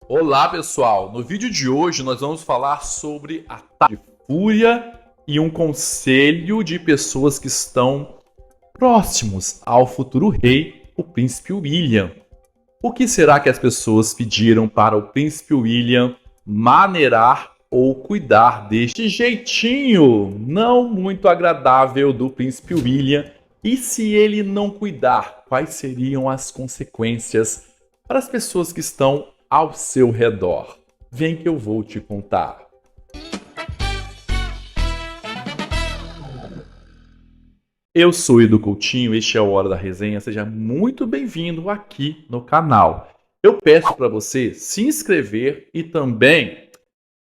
Olá pessoal, no vídeo de hoje nós vamos falar sobre a Taça de Fúria e um conselho de pessoas que estão próximos ao futuro rei, o príncipe William. O que será que as pessoas pediram para o príncipe William maneirar ou cuidar deste jeitinho não muito agradável do príncipe William? E se ele não cuidar, quais seriam as consequências para as pessoas que estão ao seu redor? Vem que eu vou te contar. Eu sou Edu Coutinho, este é o Hora da Resenha, seja muito bem-vindo aqui no canal. Eu peço para você se inscrever e também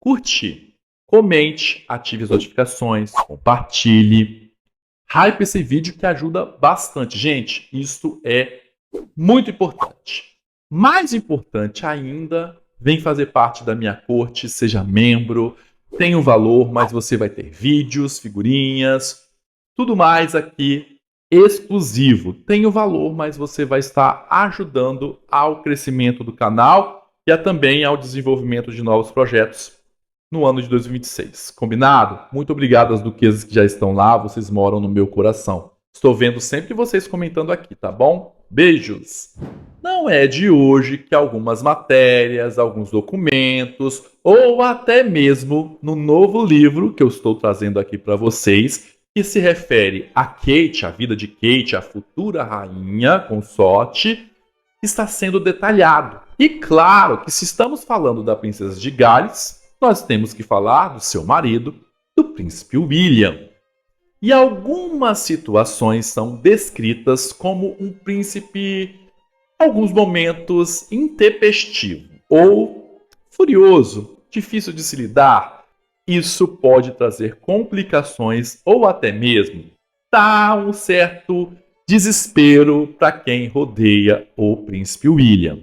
curtir, comente, ative as notificações, compartilhe, hype esse vídeo que ajuda bastante. Gente, isso é muito importante. Mais importante ainda, vem fazer parte da minha corte, seja membro, tem um valor, mas você vai ter vídeos, figurinhas, tudo mais aqui exclusivo. Tem o valor, mas você vai estar ajudando ao crescimento do canal e também ao desenvolvimento de novos projetos no ano de 2026. Combinado? Muito obrigado às duquesas que já estão lá, vocês moram no meu coração. Estou vendo sempre vocês comentando aqui, tá bom? Beijos! Não é de hoje que algumas matérias, alguns documentos, ou até mesmo no novo livro que eu estou trazendo aqui para vocês, que se refere a Kate, a vida de Kate, a futura rainha consorte, está sendo detalhado. E claro que se estamos falando da princesa de Gales, nós temos que falar do seu marido, do príncipe William. E algumas situações são descritas como um príncipe, em alguns momentos, intempestivo ou furioso, difícil de se lidar. Isso pode trazer complicações ou até mesmo dar um certo desespero para quem rodeia o príncipe William.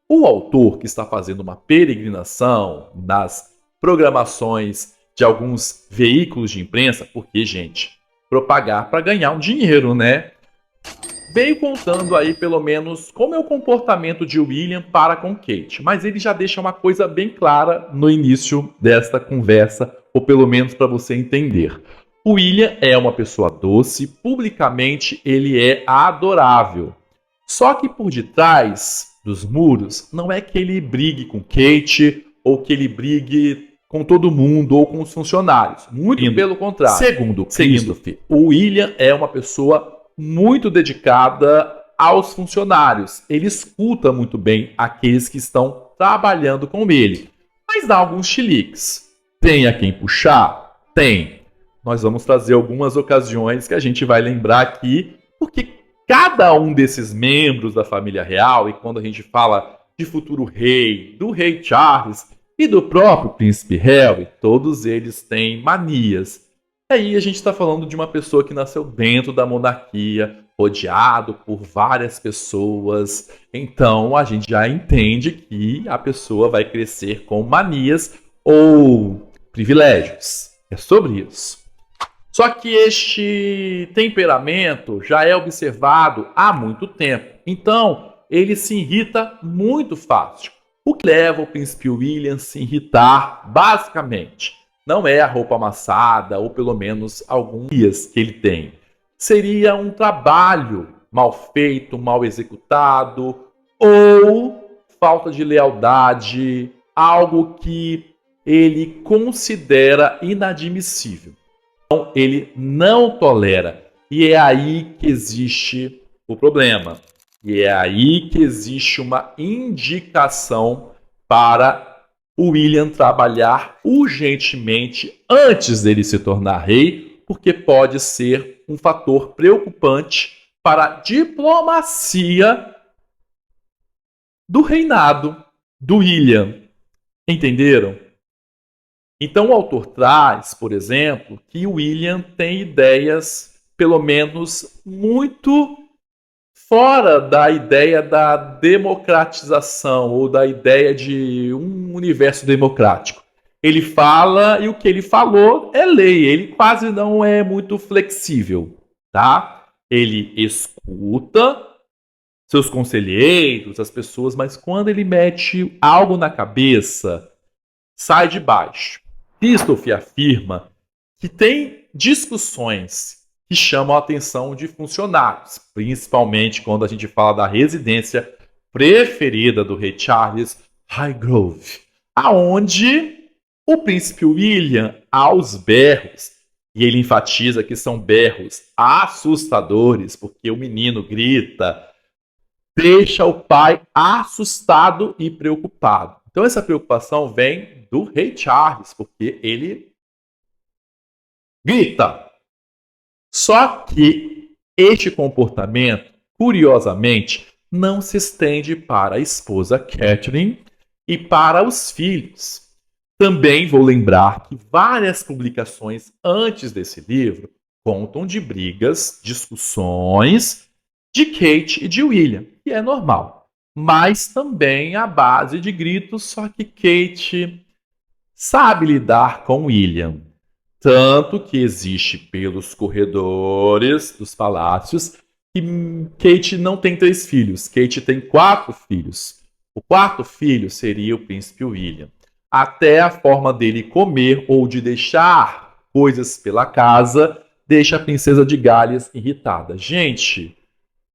O autor que está fazendo uma peregrinação nas programações de alguns veículos de imprensa, porque, gente, propagar para ganhar um dinheiro, né? Veio contando aí pelo menos como é o comportamento de William para com Kate, mas ele já deixa uma coisa bem clara no início desta conversa, ou pelo menos para você entender. O William é uma pessoa doce, publicamente ele é adorável. Só que por detrás dos muros, não é que ele brigue com Kate ou que ele brigue com todo mundo ou com os funcionários. Muito pelo contrário. Segundo Christopher, o William é uma pessoa muito dedicada aos funcionários. Ele escuta muito bem aqueles que estão trabalhando com ele, mas dá alguns chiliques. Tem a quem puxar? Tem. Nós vamos trazer algumas ocasiões que a gente vai lembrar aqui, porque cada um desses membros da família real, e quando a gente fala de futuro rei, do rei Charles e do próprio príncipe Harry, todos eles têm manias. Aí a gente está falando de uma pessoa que nasceu dentro da monarquia, rodeado por várias pessoas. Então a gente já entende que a pessoa vai crescer com manias ou privilégios. É sobre isso. Só que este temperamento já é observado há muito tempo. Então ele se irrita muito fácil. O que leva o príncipe William a se irritar, basicamente, não é a roupa amassada, ou pelo menos alguns dias que ele tem. Seria um trabalho mal feito, mal executado, ou falta de lealdade, algo que ele considera inadmissível. Então, ele não tolera. E é aí que existe o problema. E é aí que existe uma indicação para o William trabalhar urgentemente antes dele se tornar rei, porque pode ser um fator preocupante para a diplomacia do reinado do William. Entenderam? Então o autor traz, por exemplo, que o William tem ideias, pelo menos, muito fora da ideia da democratização ou da ideia de um universo democrático. Ele fala e o que ele falou é lei. Ele quase não é muito flexível, tá? Ele escuta, seus conselheiros, as pessoas, mas quando ele mete algo na cabeça, sai de baixo. Christopher afirma que tem discussões que chamam a atenção de funcionários, principalmente quando a gente fala da residência preferida do rei Charles, Highgrove, aonde o príncipe William, aos berros, e ele enfatiza que são berros assustadores, porque o menino grita, deixa o pai assustado e preocupado. Então essa preocupação vem do rei Charles, porque ele grita. Só que este comportamento, curiosamente, não se estende para a esposa Catherine e para os filhos. Também vou lembrar que várias publicações antes desse livro contam de brigas, discussões de Kate e de William, que é normal. Mas também à base de gritos, só que Kate sabe lidar com William. Tanto que existe pelos corredores dos palácios que Kate não tem 3 filhos, Kate tem 4 filhos. O 4º filho seria o príncipe William. Até a forma dele comer ou de deixar coisas pela casa deixa a princesa de Gales irritada. Gente,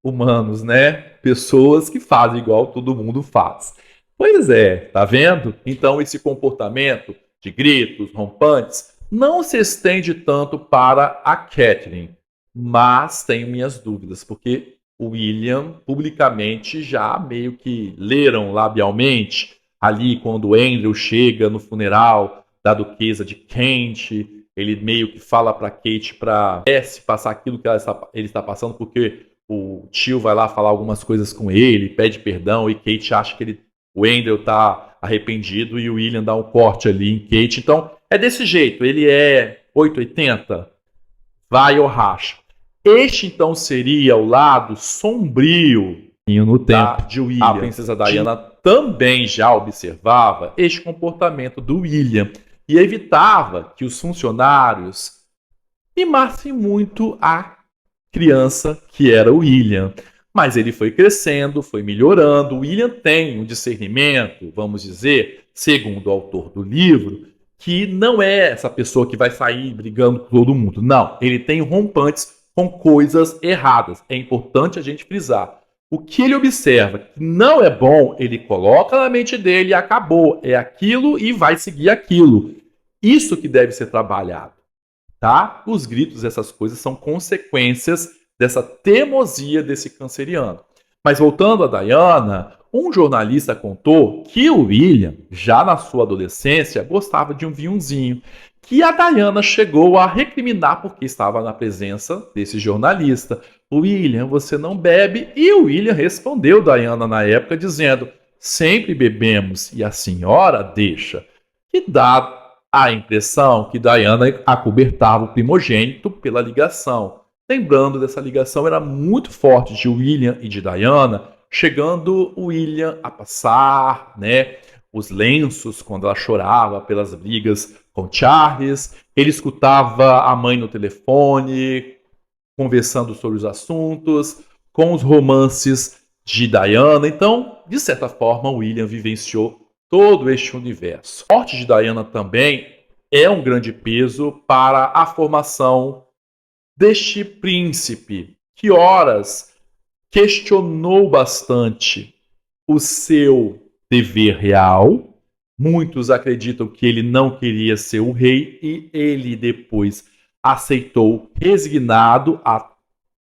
humanos, né? Pessoas que fazem igual todo mundo faz. Pois é, tá vendo? Então esse comportamento de gritos, rompantes, não se estende tanto para a Catherine, mas tenho minhas dúvidas, porque o William publicamente já meio que leram labialmente ali quando o Andrew chega no funeral da duquesa de Kent, ele meio que fala para Kate para passar aquilo que ele está passando, porque o tio vai lá falar algumas coisas com ele, pede perdão e Kate acha que o Andrew está arrependido e o William dá um corte ali em Kate. Então, é desse jeito. Ele é 880, vai ou racha. Este, então, seria o lado sombrio no tempo de William. A princesa Diana também já observava este comportamento do William e evitava que os funcionários mimassem muito a criança que era o William. Mas ele foi crescendo, foi melhorando. O William tem um discernimento, vamos dizer, segundo o autor do livro, que não é essa pessoa que vai sair brigando com todo mundo. Não, ele tem rompantes com coisas erradas. É importante a gente frisar. O que ele observa que não é bom, ele coloca na mente dele e acabou. É aquilo e vai seguir aquilo. Isso que deve ser trabalhado. Tá? Os gritos, essas coisas, são consequências dessa teimosia desse canceriano. Mas voltando a Diana, um jornalista contou que o William, já na sua adolescência, gostava de um vinhozinho, que a Diana chegou a recriminar porque estava na presença desse jornalista. William, você não bebe? E o William respondeu Diana na época dizendo, sempre bebemos e a senhora deixa. Que dá a impressão que Diana acobertava o primogênito pela ligação. Lembrando dessa ligação era muito forte de William e de Diana, chegando o William a passar, né, os lenços quando ela chorava pelas brigas com Charles. Ele escutava a mãe no telefone, conversando sobre os assuntos, com os romances de Diana. Então, de certa forma, William vivenciou todo este universo. A morte de Diana também é um grande peso para a formação deste príncipe, que horas questionou bastante o seu dever real. Muitos acreditam que ele não queria ser o rei e ele depois aceitou resignado a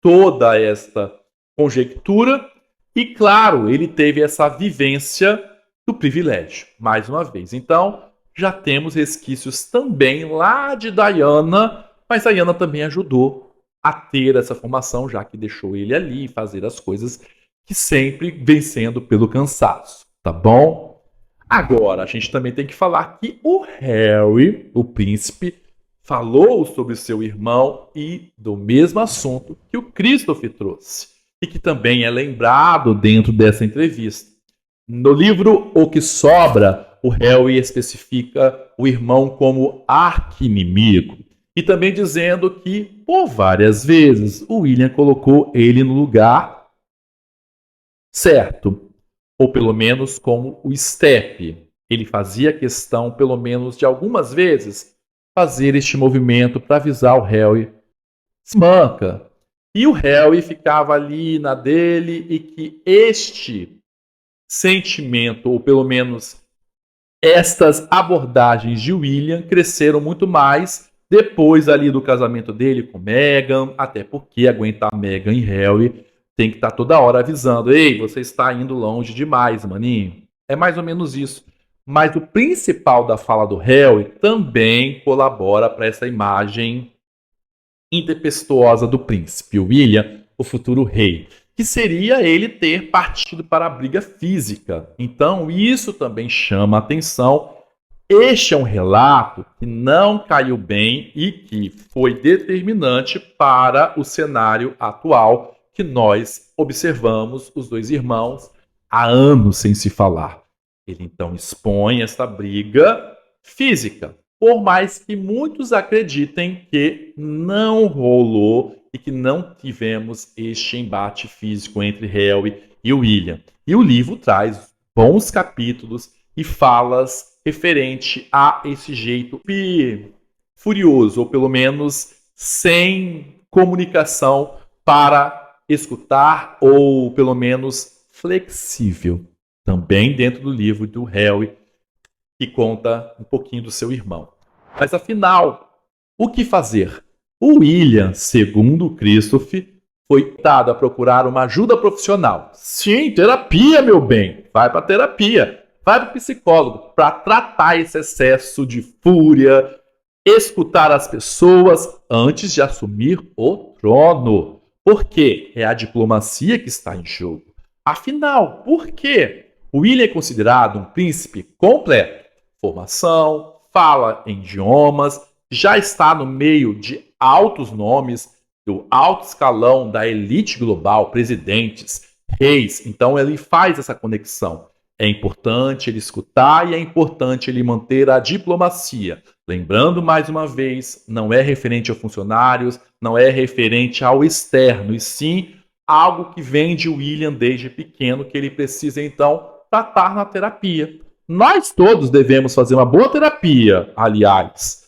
toda esta conjectura. E claro, ele teve essa vivência do privilégio, mais uma vez. Então, já temos resquícios também lá de Diana, mas Diana também ajudou a ter essa formação, já que deixou ele ali fazer as coisas que sempre vencendo pelo cansaço, tá bom? Agora, a gente também tem que falar que o Harry, o príncipe, falou sobre seu irmão e do mesmo assunto que o Christopher trouxe, e que também é lembrado dentro dessa entrevista. No livro O que Sobra, o Harry especifica o irmão como arqui-inimigo, e também dizendo que, por várias vezes, o William colocou ele no lugar certo? Ou pelo menos como o step. Ele fazia questão, pelo menos de algumas vezes, fazer este movimento para avisar o Harry: se manca. E o Harry ficava ali na dele e que este sentimento, ou pelo menos estas abordagens de William, cresceram muito mais depois ali do casamento dele com Meghan, até porque aguentar Meghan e Harry tem que estar toda hora avisando: ei, você está indo longe demais, maninho. É mais ou menos isso. Mas o principal da fala do Harry também colabora para essa imagem intempestuosa do príncipe William, o futuro rei, que seria ele ter partido para a briga física. Então, isso também chama a atenção. Este é um relato que não caiu bem e que foi determinante para o cenário atual que nós observamos os dois irmãos há anos sem se falar. Ele então expõe esta briga física, por mais que muitos acreditem que não rolou e que não tivemos este embate físico entre Harry e William. E o livro traz bons capítulos e falas referente a esse jeito furioso, ou pelo menos sem comunicação para escutar, ou pelo menos flexível. Também dentro do livro do Harry, que conta um pouquinho do seu irmão. Mas afinal, o que fazer? O William, segundo Christopher, foi dado a procurar uma ajuda profissional. Sim, terapia, meu bem. Vai para terapia. Vai para o psicólogo para tratar esse excesso de fúria, escutar as pessoas antes de assumir o trono. Porque é a diplomacia que está em jogo. Afinal, por quê? O William é considerado um príncipe completo. Formação, fala em idiomas, já está no meio de altos nomes do alto escalão da elite global, presidentes, reis. Então ele faz essa conexão. É importante ele escutar e é importante ele manter a diplomacia. Lembrando mais uma vez, não é referente a funcionários, não é referente ao externo, e sim algo que vem de William desde pequeno, que ele precisa então tratar na terapia. Nós todos devemos fazer uma boa terapia, aliás.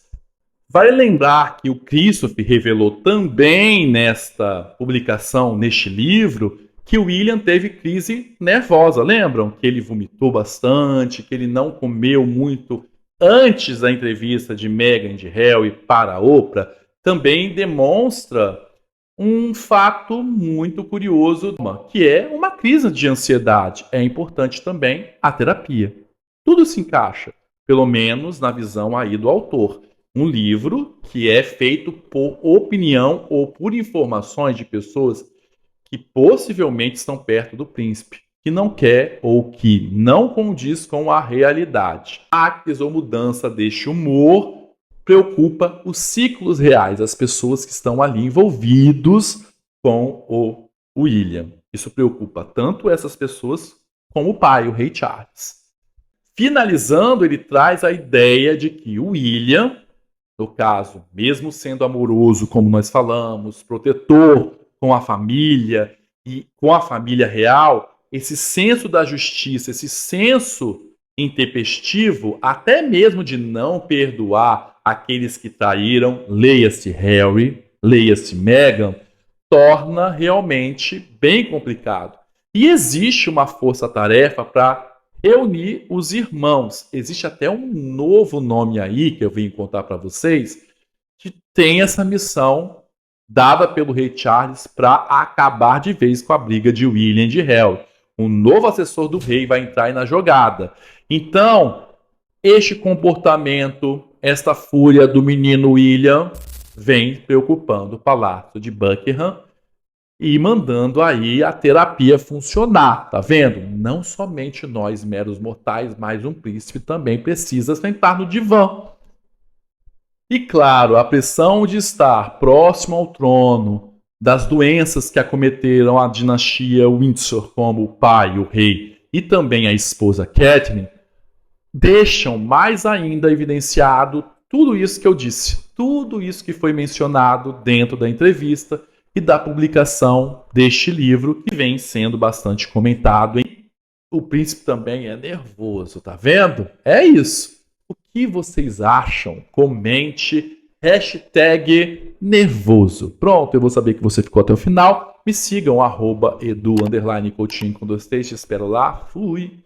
Vale lembrar que o Christopher revelou também nesta publicação, neste livro, que o William teve crise nervosa. Lembram? Que ele vomitou bastante, que ele não comeu muito antes da entrevista de Meghan e de Harry para a Oprah. Também demonstra um fato muito curioso, que é uma crise de ansiedade. É importante também a terapia. Tudo se encaixa, pelo menos na visão aí do autor. Um livro que é feito por opinião ou por informações de pessoas que possivelmente estão perto do príncipe, que não quer ou que não condiz com a realidade. A ou mudança deste humor preocupa os ciclos reais, as pessoas que estão ali envolvidos com o William. Isso preocupa tanto essas pessoas como o pai, o rei Charles. Finalizando, ele traz a ideia de que o William, no caso, mesmo sendo amoroso, como nós falamos, protetor com a família e com a família real, esse senso da justiça, esse senso intempestivo, até mesmo de não perdoar aqueles que traíram, leia-se Harry, leia-se Meghan, torna realmente bem complicado. E existe uma força-tarefa para reunir os irmãos. Existe até um novo nome aí, que eu vim contar para vocês, que tem essa missão dada pelo rei Charles para acabar de vez com a briga de William e de Harry. Um novo assessor do rei vai entrar aí na jogada. Então, este comportamento, esta fúria do menino William vem preocupando o Palácio de Buckingham e mandando aí a terapia funcionar, tá vendo? Não somente nós, meros mortais, mas um príncipe também precisa sentar no divã. E claro, a pressão de estar próximo ao trono, das doenças que acometeram a dinastia Windsor, como o pai, o rei, e também a esposa Catherine, deixam mais ainda evidenciado tudo isso que eu disse, tudo isso que foi mencionado dentro da entrevista, e da publicação deste livro, que vem sendo bastante comentado, hein? O príncipe também é nervoso, tá vendo? É isso. O que vocês acham? Comente. Hashtag nervoso. Pronto, eu vou saber que você ficou até o final. Me sigam, @edu_coutinho com 2 T's. Te espero lá. Fui.